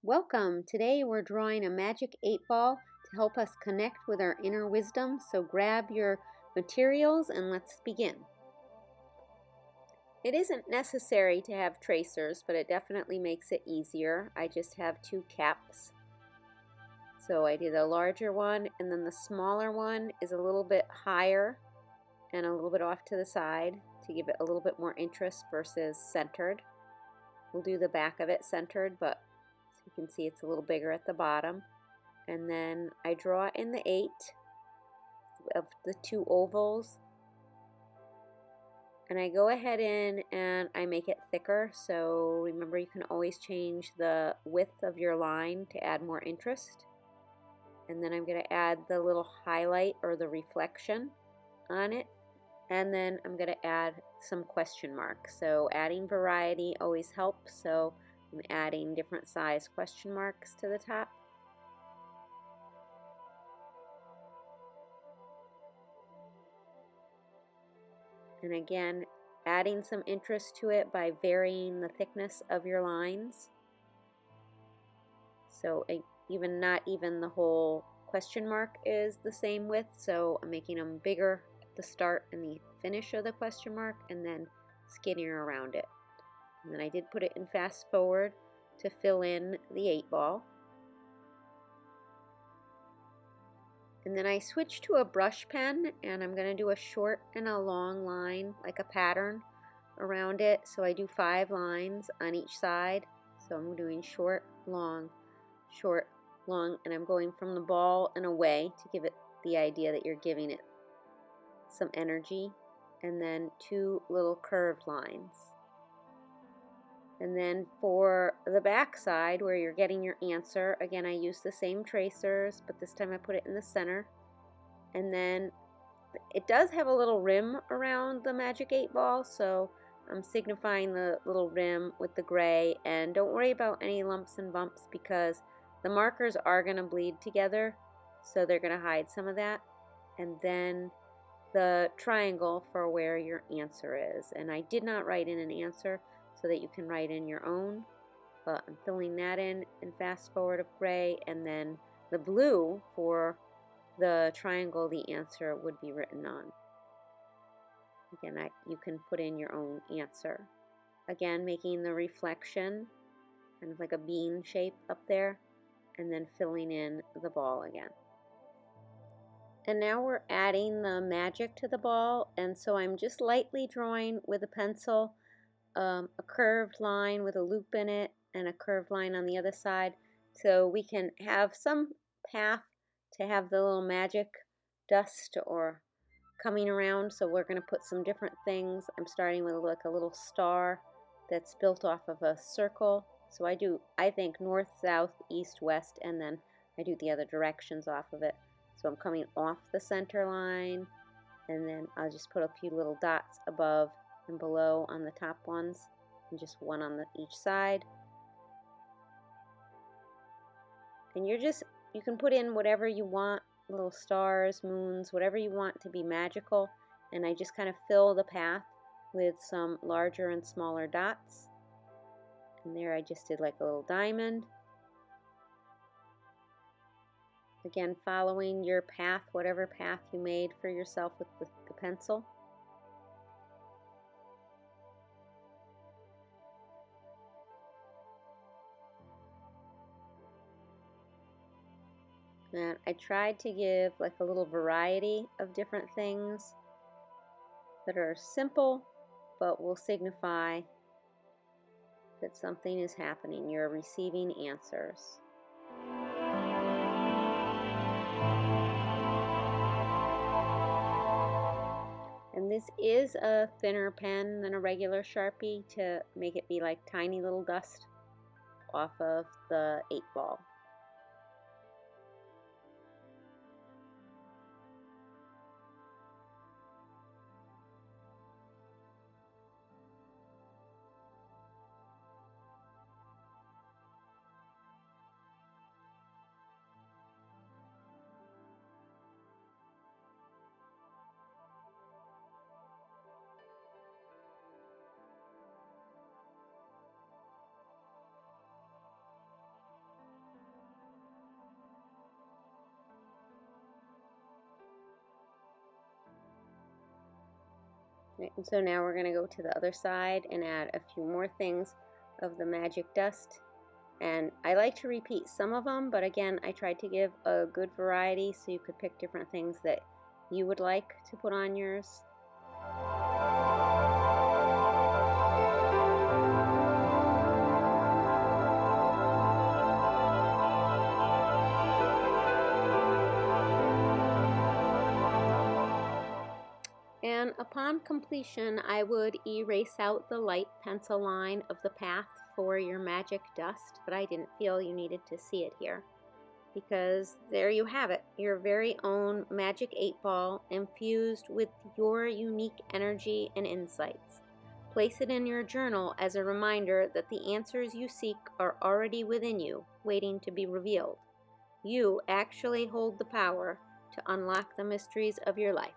Welcome! Today we're drawing a magic 8-ball to help us connect with our inner wisdom, so grab your materials and let's begin. It isn't necessary to have tracers, but it definitely makes it easier. I just have 2 caps. So I did a larger one, and then the smaller one is a little bit higher and a little bit off to the side to give it a little bit more interest versus centered. We'll do the back of it centered, but you can see it's a little bigger at the bottom. And then I draw in the 8 of the 2 ovals, and I go ahead in and I make it thicker. So remember, you can always change the width of your line to add more interest. And then I'm going to add the little highlight or the reflection on it, and then I'm going to add some question marks. So adding variety always helps, so I'm adding different size question marks to the top. And again, adding some interest to it by varying the thickness of your lines. So not even the whole question mark is the same width, so I'm making them bigger at the start and the finish of the question mark, and then skinnier around it. And then I did put it in fast forward to fill in the 8-ball. And then I switched to a brush pen, and I'm going to do a short and a long line, like a pattern around it. So I do 5 lines on each side. So I'm doing short, long, and I'm going from the ball and away to give it the idea that you're giving it some energy. And then 2 little curved lines. And then for the back side where you're getting your answer, again I use the same tracers, but this time I put it in the center. And then it does have a little rim around the magic 8-ball, so I'm signifying the little rim with the gray. And don't worry about any lumps and bumps because the markers are going to bleed together, so they're going to hide some of that. And then the triangle for where your answer is. And I did not write in an answer, so that you can write in your own, but I'm filling that in fast forward of gray, and then the blue for the triangle the answer would be written on. Again, you can put in your own answer. Again, making the reflection kind of like a bean shape up there, and then filling in the ball again. And now we're adding the magic to the ball, and so I'm just lightly drawing with a pencil a curved line with a loop in it and a curved line on the other side, so we can have some path to have the little magic dust or coming around. So we're going to put some different things. I'm starting with like a little star that's built off of a circle. So I think north, south, east, west, and then I do the other directions off of it. So I'm coming off the center line, and then I'll just put a few little dots above and below on the top ones, and just one on each side. And you can put in whatever you want, little stars, moons, whatever you want to be magical. And I just kind of fill the path with some larger and smaller dots. And there I just did like a little diamond. Again, following your path, whatever path you made for yourself with the pencil. And I tried to give like a little variety of different things that are simple but will signify that something is happening. You're receiving answers. And this is a thinner pen than a regular Sharpie to make it be like tiny little dust off of the 8-ball. Right, and so now we're going to go to the other side and add a few more things of the magic dust. And I like to repeat some of them, but again, I tried to give a good variety so you could pick different things that you would like to put on yours. And upon completion, I would erase out the light pencil line of the path for your magic dust, but I didn't feel you needed to see it here, because there you have it, your very own magic 8-ball infused with your unique energy and insights. Place it in your journal as a reminder that the answers you seek are already within you, waiting to be revealed. You actually hold the power to unlock the mysteries of your life.